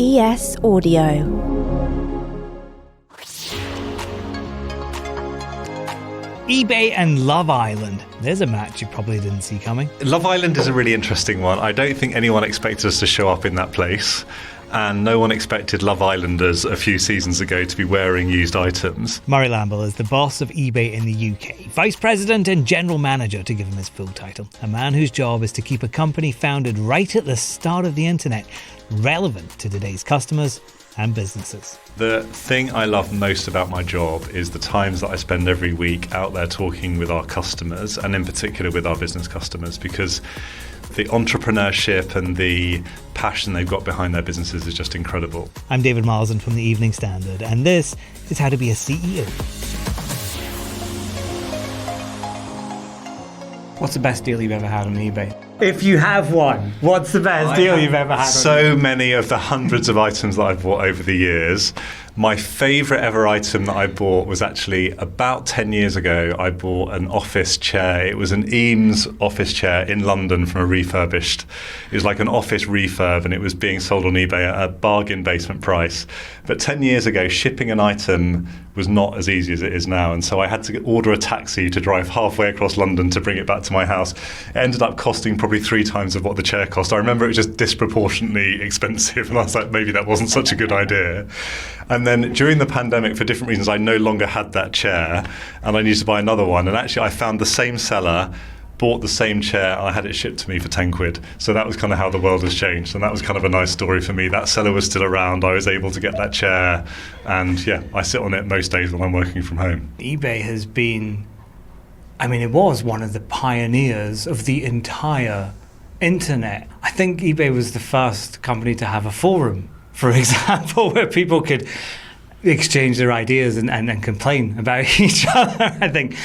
ES Audio. eBay and Love Island. There's a match you probably didn't see coming. Love Island is a really interesting one. I don't think anyone expected us to show up in that place. And no one expected Love Islanders a few seasons ago to be wearing used items. Murray Lambell is the boss of eBay in the UK, vice president and general manager to give him his full title. A man whose job is to keep a company founded right at the start of the internet relevant to today's customers and businesses. The thing I love most about my job is the times that I spend every week out there talking with our customers, and in particular with our business customers, because the entrepreneurship and the passion they've got behind their businesses is just incredible. I'm David Marsden from the Evening Standard, and this is How to Be a CEO. What's the best deal you've ever had on eBay? If you have one, what's the best deal you've ever had on eBay? So many of the hundreds of items that I've bought over the years. My favourite ever item that I bought was actually about 10 years ago. I bought an office chair. It was an Eames office chair in London from a refurbished. It was like an office refurb, and it was being sold on eBay at a bargain basement price. But 10 years ago, shipping an item was not as easy as it is now. And so I had to order a taxi to drive halfway across London to bring it back to my house. It ended up costing probably 3 times of what the chair cost. I remember it was just disproportionately expensive, and I was like, maybe that wasn't such a good idea. And then during the pandemic, for different reasons, I no longer had that chair, and I needed to buy another one. And actually, I found the same seller, bought the same chair, and I had it shipped to me for 10 quid. So that was kind of how the world has changed, and that was kind of a nice story for me. That seller was still around. I was able to get that chair, and yeah, I sit on it most days when I'm working from home. eBay has been, it was one of the pioneers of the entire internet. I think eBay was the first company to have a forum, for example, where people could exchange their ideas and complain about each other, I think.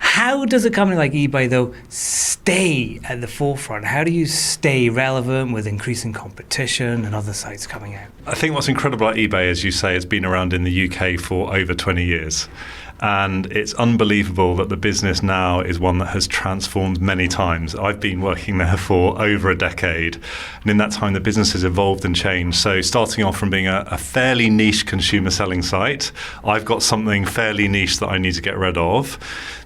How does a company like eBay, though, stay at the forefront? How do you stay relevant with increasing competition and other sites coming out? I think what's incredible at eBay, as you say, it's been around in the UK for over 20 years. And it's unbelievable that the business now is one that has transformed many times. I've been working there for over a decade, and in that time the business has evolved and changed. So starting off from being a fairly niche consumer selling site, I've got something fairly niche that I need to get rid of,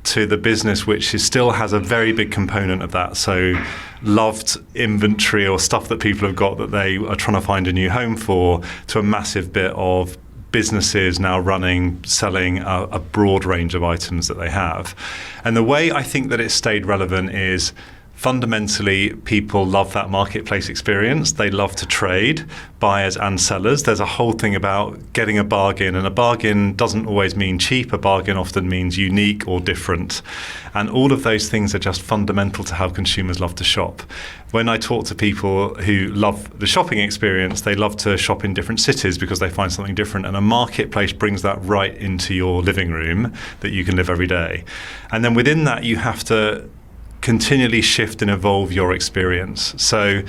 to the business which still has a very big component of that. So loved inventory or stuff that people have got that they are trying to find a new home for, to a massive bit of businesses now selling a broad range of items that they have. And the way I think that it's stayed relevant is fundamentally people love that marketplace experience. They love to trade, buyers and sellers. There's a whole thing about getting a bargain, and a bargain doesn't always mean cheap. A bargain often means unique or different. And all of those things are just fundamental to how consumers love to shop. When I talk to people who love the shopping experience, they love to shop in different cities because they find something different. And a marketplace brings that right into your living room that you can live every day. And then within that, you have to continually shift and evolve your experience. So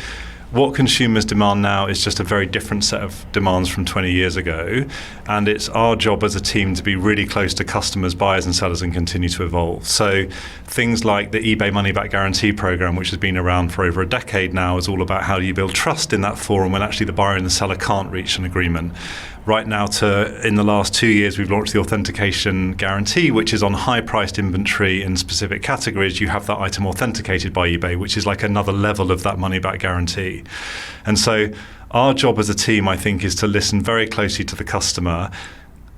what consumers demand now is just a very different set of demands from 20 years ago, and it's our job as a team to be really close to customers, buyers and sellers, and continue to evolve. So things like the eBay money back guarantee program, which has been around for over a decade now, is all about how do you build trust in that forum when actually the buyer and the seller can't reach an agreement. Right now, in the last 2 years, we've launched the authentication guarantee, which is on high-priced inventory in specific categories. You have that item authenticated by eBay, which is like another level of that money-back guarantee. And so our job as a team, I think, is to listen very closely to the customer.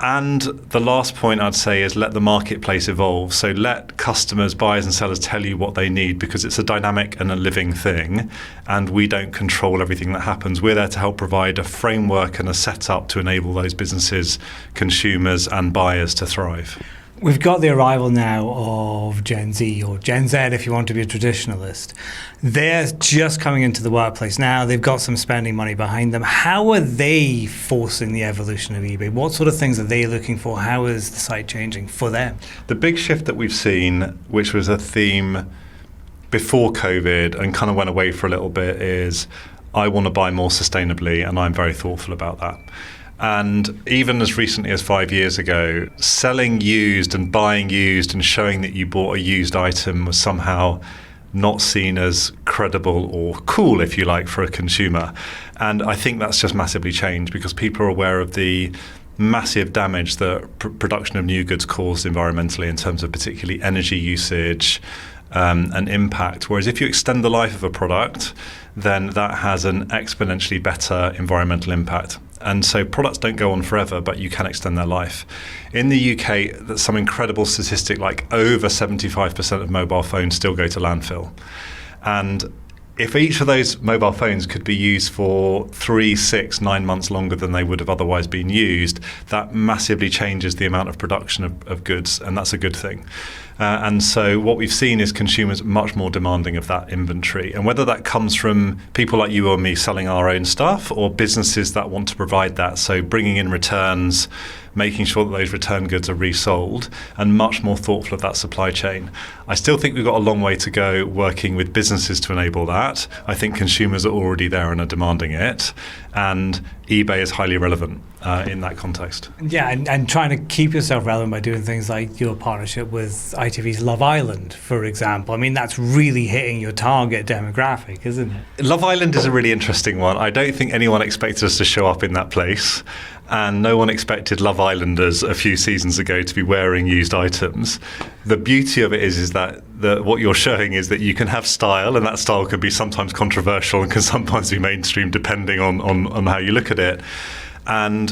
And the last point I'd say is let the marketplace evolve. So let customers, buyers and sellers tell you what they need, because it's a dynamic and a living thing, and we don't control everything that happens. We're there to help provide a framework and a setup to enable those businesses, consumers and buyers to thrive. We've got the arrival now of Gen Z, or Gen Z if you want to be a traditionalist. They're just coming into the workplace now. They've got some spending money behind them. How are they forcing the evolution of eBay? What sort of things are they looking for? How is the site changing for them? The big shift that we've seen, which was a theme before COVID and kind of went away for a little bit, is I want to buy more sustainably, and I'm very thoughtful about that. And even as recently as 5 years ago, selling used and buying used and showing that you bought a used item was somehow not seen as credible or cool, if you like, for a consumer. And I think that's just massively changed because people are aware of the massive damage that production of new goods caused environmentally in terms of particularly energy usage and impact. Whereas if you extend the life of a product, then that has an exponentially better environmental impact. And so products don't go on forever, but you can extend their life. In the UK, that's some incredible statistic, like over 75% of mobile phones still go to landfill. And if each of those mobile phones could be used for 3, 6, 9 months longer than they would have otherwise been used, that massively changes the amount of production of goods, and that's a good thing. And so what we've seen is consumers much more demanding of that inventory. And whether that comes from people like you or me selling our own stuff or businesses that want to provide that, so bringing in returns, making sure that those return goods are resold, and much more thoughtful of that supply chain. I still think we've got a long way to go working with businesses to enable that. I think consumers are already there and are demanding it. And eBay is highly relevant in that context. Yeah, and trying to keep yourself relevant by doing things like your partnership with ITV's Love Island, for example. I mean, that's really hitting your target demographic, isn't it? Love Island is a really interesting one. I don't think anyone expected us to show up in that place. And no one expected Love Islanders a few seasons ago to be wearing used items. The beauty of it is that what you're showing is that you can have style, and that style can be sometimes controversial and can sometimes be mainstream depending on how you look at it. And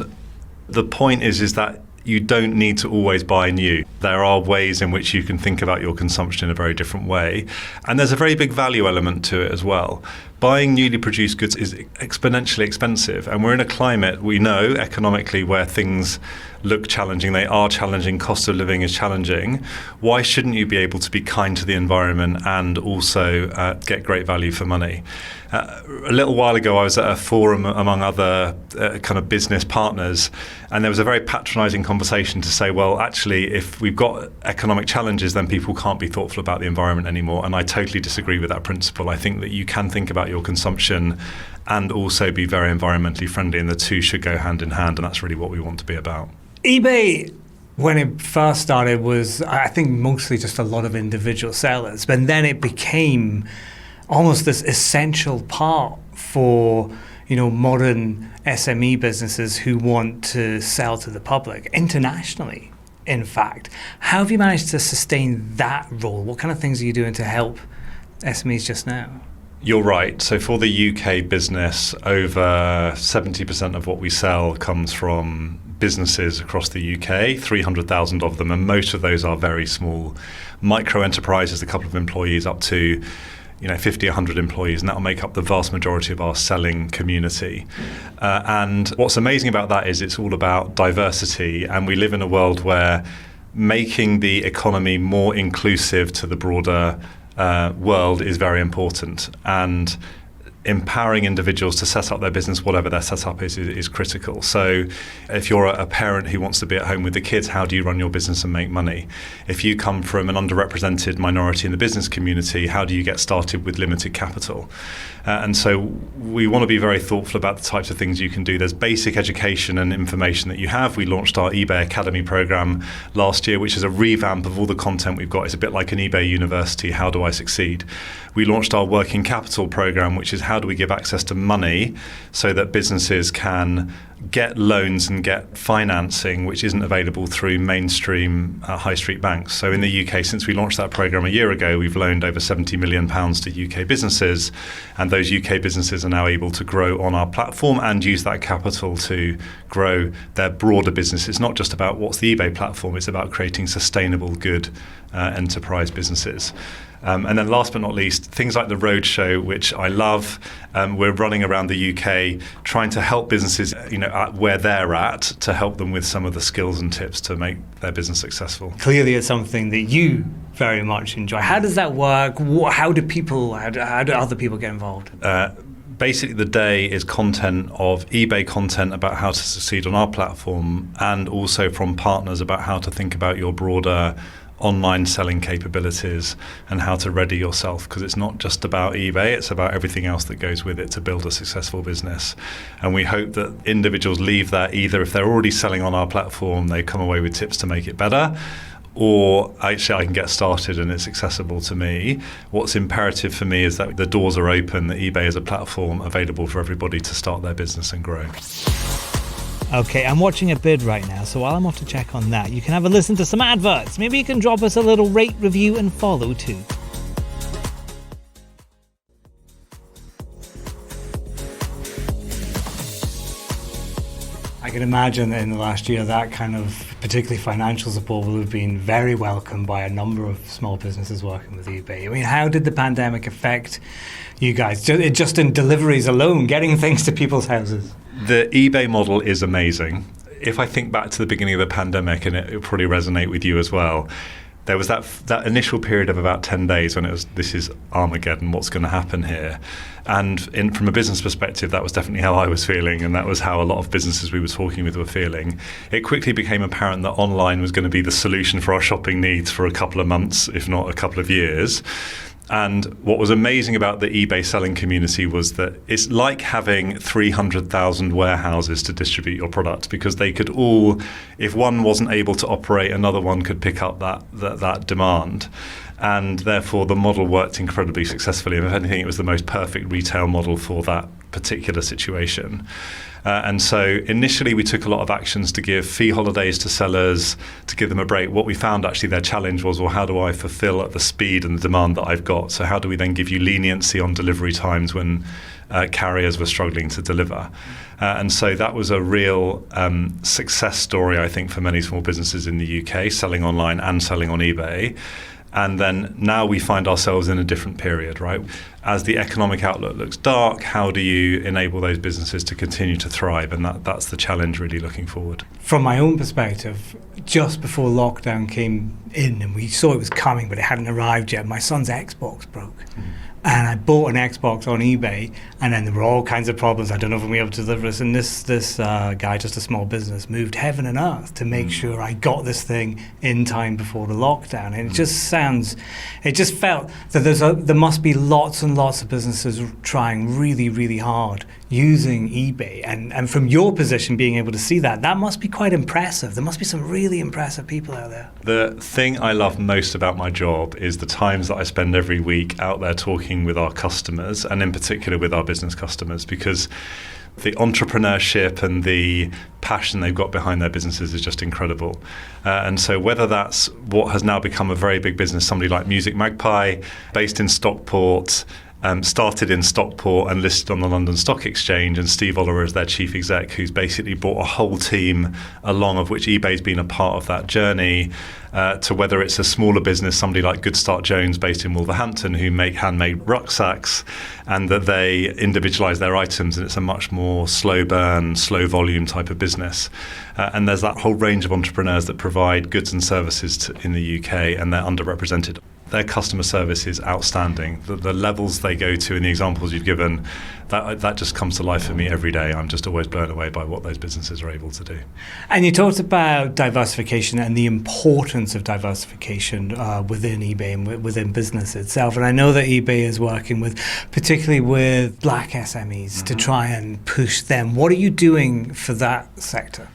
the point is that you don't need to always buy new. There are ways in which you can think about your consumption in a very different way. And there's a very big value element to it as well. Buying newly produced goods is exponentially expensive. And we're in a climate, we know, economically, where things look challenging. They are challenging. Cost of living is challenging. Why shouldn't you be able to be kind to the environment and also get great value for money? A little while ago, I was at a forum among other kind of business partners, and there was a very patronizing conversation to say, well, actually, if we've got economic challenges, then people can't be thoughtful about the environment anymore. And I totally disagree with that principle. I think that you can think about your consumption and also be very environmentally friendly, and the two should go hand in hand, and that's really what we want to be about. eBay, when it first started, was, I think, mostly just a lot of individual sellers, but then it became almost this essential part for, modern SME businesses who want to sell to the public internationally. In fact, how have you managed to sustain that role? What kind of things are you doing to help SMEs just now? You're right. So for the UK business, over 70% of what we sell comes from businesses across the UK, 300,000 of them, and most of those are very small micro enterprises, a couple of employees up to 50, 100 employees, and that will make up the vast majority of our selling community. And what's amazing about that is it's all about diversity, and we live in a world where making the economy more inclusive to the broader world is very important, and empowering individuals to set up their business, whatever their setup is critical. So if you're a parent who wants to be at home with the kids, how do you run your business and make money? If you come from an underrepresented minority in the business community, how do you get started with limited capital? And so we want to be very thoughtful about the types of things you can do. There's basic education and information that you have. We launched our eBay Academy program last year, which is a revamp of all the content we've got. It's a bit like an eBay university. How do I succeed? We launched our working capital program, which is how do we give access to money so that businesses can get loans and get financing which isn't available through mainstream high street banks. So in the UK, since we launched that program a year ago, we've loaned over £70 million to UK businesses, and those UK businesses are now able to grow on our platform and use that capital to grow their broader business. It's not just about what's the eBay platform, it's about creating sustainable, good enterprise businesses. And then last but not least, things like the Roadshow, which I love. We're running around the UK trying to help businesses, at where they're at, to help them with some of the skills and tips to make their business successful. Clearly it's something that you very much enjoy. How does that work? How do other people get involved? Basically, the day is content of eBay content about how to succeed on our platform, and also from partners about how to think about your broader online selling capabilities and how to ready yourself, because it's not just about eBay, it's about everything else that goes with it to build a successful business. And we hope that individuals leave that, either if they're already selling on our platform, they come away with tips to make it better, or actually I can get started and it's accessible to me. What's imperative for me is that the doors are open, that eBay is a platform available for everybody to start their business and grow. Okay, I'm watching a bid right now, so while I'm off to check on that, you can have a listen to some adverts. Maybe you can drop us a little rate, review and follow too. I can imagine that in the last year that kind of particularly financial support will have been very welcome by a number of small businesses working with eBay. I mean, how did the pandemic affect you guys? Just in deliveries alone, getting things to people's houses? The eBay model is amazing. If I think back to the beginning of the pandemic, and it will probably resonate with you as well, there was that initial period of about 10 days when it was, this is Armageddon, what's going to happen here? And from a business perspective, that was definitely how I was feeling, and that was how a lot of businesses we were talking with were feeling. It quickly became apparent that online was going to be the solution for our shopping needs for a couple of months, if not a couple of years. And what was amazing about the eBay selling community was that it's like having 300,000 warehouses to distribute your product, because they could all, if one wasn't able to operate, another one could pick up that demand. And therefore the model worked incredibly successfully. And if anything, it was the most perfect retail model for that particular situation. And so initially we took a lot of actions to give fee holidays to sellers, to give them a break. What we found actually their challenge was, well, how do I fulfill at the speed and the demand that I've got? So how do we then give you leniency on delivery times when carriers were struggling to deliver? And so that was a real success story, I think, for many small businesses in the UK, selling online and selling on eBay. And then now we find ourselves in a different period, right? As the economic outlook looks dark, how do you enable those businesses to continue to thrive? And that's the challenge really looking forward. From my own perspective, just before lockdown came in and we saw it was coming, but it hadn't arrived yet, my son's Xbox broke. And I bought an Xbox on eBay, and then there were all kinds of problems. I don't know if I'm able to deliver this. And this guy, just a small business, moved heaven and earth to make sure I got this thing in time before the lockdown. And it just felt that there must be lots and lots of businesses trying really, really hard using eBay. And from your position, being able to see that must be quite impressive. There must be some really impressive people out there. The thing I love most about my job is the times that I spend every week out there talking with our customers, and in particular with our business customers, because the entrepreneurship and the passion they've got behind their businesses is just incredible. And so whether that's what has now become a very big business, somebody like Music Magpie, based in Stockport, started in Stockport and listed on the London Stock Exchange, and Steve Oliver is their chief exec, who's basically brought a whole team along, of which eBay's been a part of that journey, to whether it's a smaller business, somebody like Good Start Jones based in Wolverhampton, who make handmade rucksacks, and that they individualize their items, and it's a much more slow burn, slow volume type of business. And there's that whole range of entrepreneurs that provide goods and services in the UK, and they're underrepresented. Their customer service is outstanding. The levels they go to and the examples you've given, that just comes to life for me every day. I'm just always blown away by what those businesses are able to do. And you talked about diversification and the importance of diversification within eBay and within business itself. And I know that eBay is working particularly with black SMEs to try and push them. What are you doing for that sector?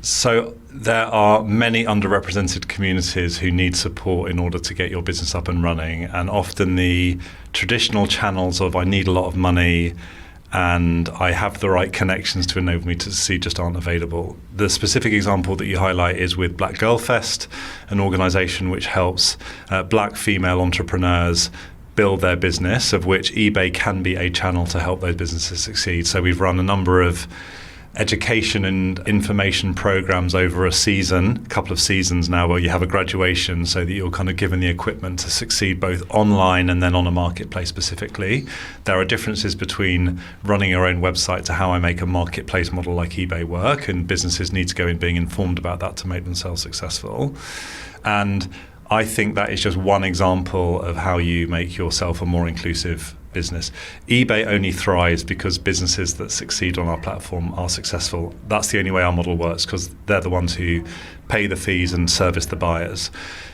So there are many underrepresented communities who need support in order to get your business up and running, and often the traditional channels of I need a lot of money and I have the right connections to enable me to succeed just aren't available. The specific example that you highlight is with Black Girl Fest, an organisation which helps black female entrepreneurs build their business, of which eBay can be a channel to help those businesses succeed. So we've run a number of education and information programs over a couple of seasons now, where you have a graduation so that you're kind of given the equipment to succeed both online and then on a marketplace specifically. There are differences between running your own website to how I make a marketplace model like eBay work, and businesses need to go in being informed about that to make themselves successful. And I think that is just one example of how you make yourself a more inclusive business. eBay only thrives because businesses that succeed on our platform are successful. That's the only way our model works, because they're the ones who pay the fees and service the buyers.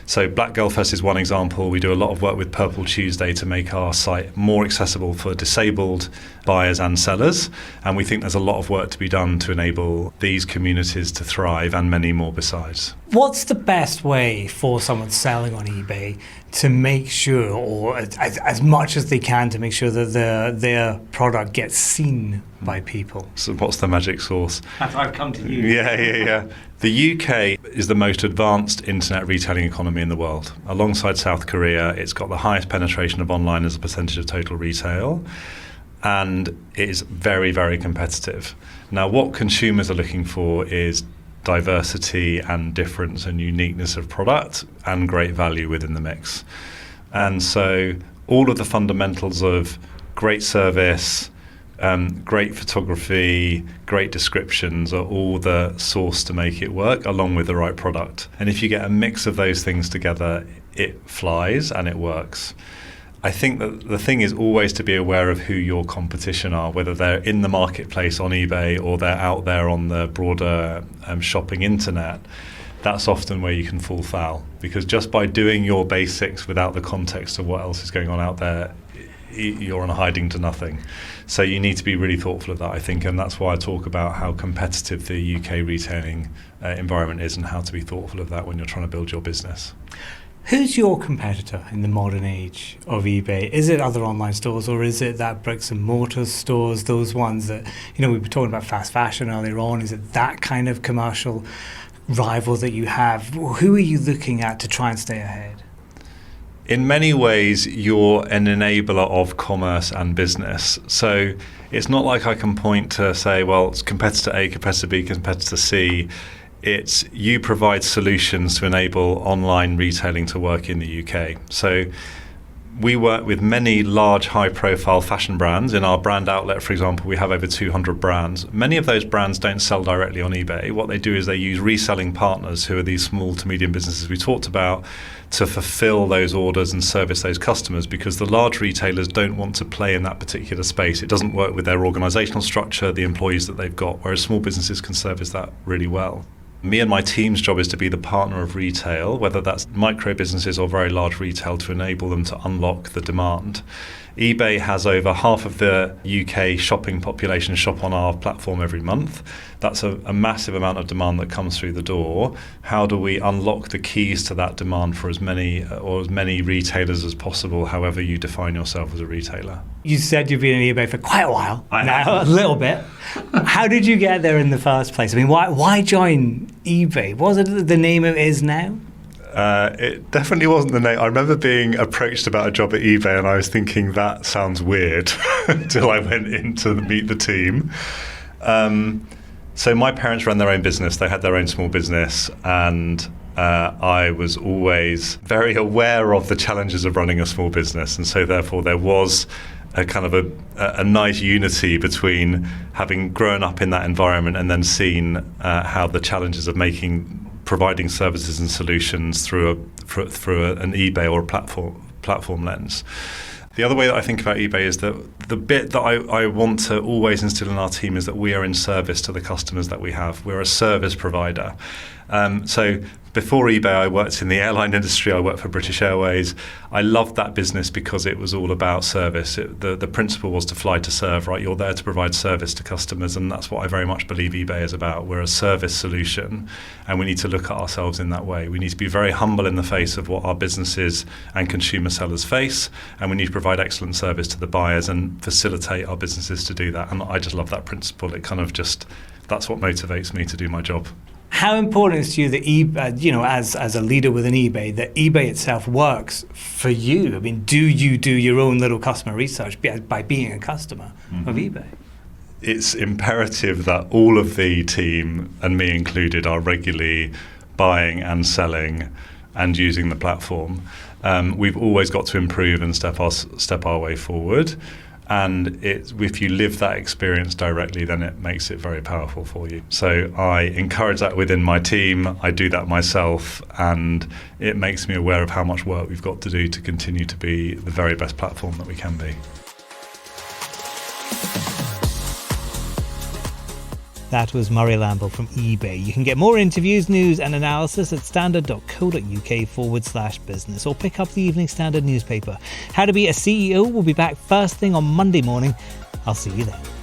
So Black Girl Fest is one example. We do a lot of work with Purple Tuesday to make our site more accessible for disabled buyers and sellers. And we think there's a lot of work to be done to enable these communities to thrive, and many more besides. What's the best way for someone selling on eBay to make sure, or as much as they can, to make sure that their product gets seen by people? So what's the magic sauce? I've come to you. Yeah. The UK is the most advanced internet retailing economy in the world. Alongside South Korea, it's got the highest penetration of online as a percentage of total retail, and it is very, very competitive. Now, what consumers are looking for is diversity and difference and uniqueness of product and great value within the mix. And so all of the fundamentals of great service, great photography, great descriptions are all the source to make it work, along with the right product. And if you get a mix of those things together, it flies and it works. I think that the thing is always to be aware of who your competition are, whether they're in the marketplace on eBay or they're out there on the broader shopping internet. That's often where you can fall foul, because just by doing your basics without the context of what else is going on out there, you're on a hiding to nothing. So you need to be really thoughtful of that, I think, and that's why I talk about how competitive the UK retailing environment is, and how to be thoughtful of that when you're trying to build your business. Who's your competitor in the modern age of eBay? Is it other online stores, or is it that bricks and mortar stores, those ones that, we were talking about fast fashion earlier on? Is it that kind of commercial rival that you have? Who are you looking at to try and stay ahead? In many ways, you're an enabler of commerce and business. So it's not like I can point to say, well, it's competitor A, competitor B, competitor C. It's you provide solutions to enable online retailing to work in the UK. So we work with many large, high-profile fashion brands. In our brand outlet, for example, we have over 200 brands. Many of those brands don't sell directly on eBay. What they do is they use reselling partners, who are these small to medium businesses we talked about, to fulfill those orders and service those customers, because the large retailers don't want to play in that particular space. It doesn't work with their organizational structure, the employees that they've got, whereas small businesses can service that really well. Me and my team's job is to be the partner of retail, whether that's micro businesses or very large retail, to enable them to unlock the demand. eBay has over half of the UK shopping population shop on our platform every month. That's a massive amount of demand that comes through the door. How do we unlock the keys to that demand for as many retailers as possible, however you define yourself as a retailer? You said you've been in eBay for quite a while now, a little bit. How did you get there in the first place? I mean, why join eBay? Was it the name it is now? It definitely wasn't the name. I remember being approached about a job at eBay, and I was thinking that sounds weird until I went in to meet the team. So my parents ran their own business. They had their own small business, and I was always very aware of the challenges of running a small business, and so therefore there was a kind of a nice unity between having grown up in that environment and then seen how the challenges of providing services and solutions through an eBay or a platform lens. The other way that I think about eBay is that the bit that I want to always instill in our team is that we are in service to the customers that we have. We're a service provider. So before eBay, I worked in the airline industry. I worked for British Airways. I loved that business because it was all about service. The principle was to fly to serve, right? You're there to provide service to customers, and that's what I very much believe eBay is about. We're a service solution, and we need to look at ourselves in that way. We need to be very humble in the face of what our businesses and consumer sellers face, and we need to provide excellent service to the buyers and facilitate our businesses to do that. And I just love that principle. It kind of that's what motivates me to do my job. How important is to you that eBay, as a leader within eBay, that eBay itself works for you? I mean, do you do your own little customer research by being a customer of eBay? It's imperative that all of the team, and me included, are regularly buying and selling and using the platform. We've always got to improve and step our way forward. And if you live that experience directly, then it makes it very powerful for you. So I encourage that within my team. I do that myself, and it makes me aware of how much work we've got to do to continue to be the very best platform that we can be. That was Murray Lambell from eBay. You can get more interviews, news and analysis at standard.co.uk/business or pick up the Evening Standard newspaper. How to Be a CEO will be back first thing on Monday morning. I'll see you then.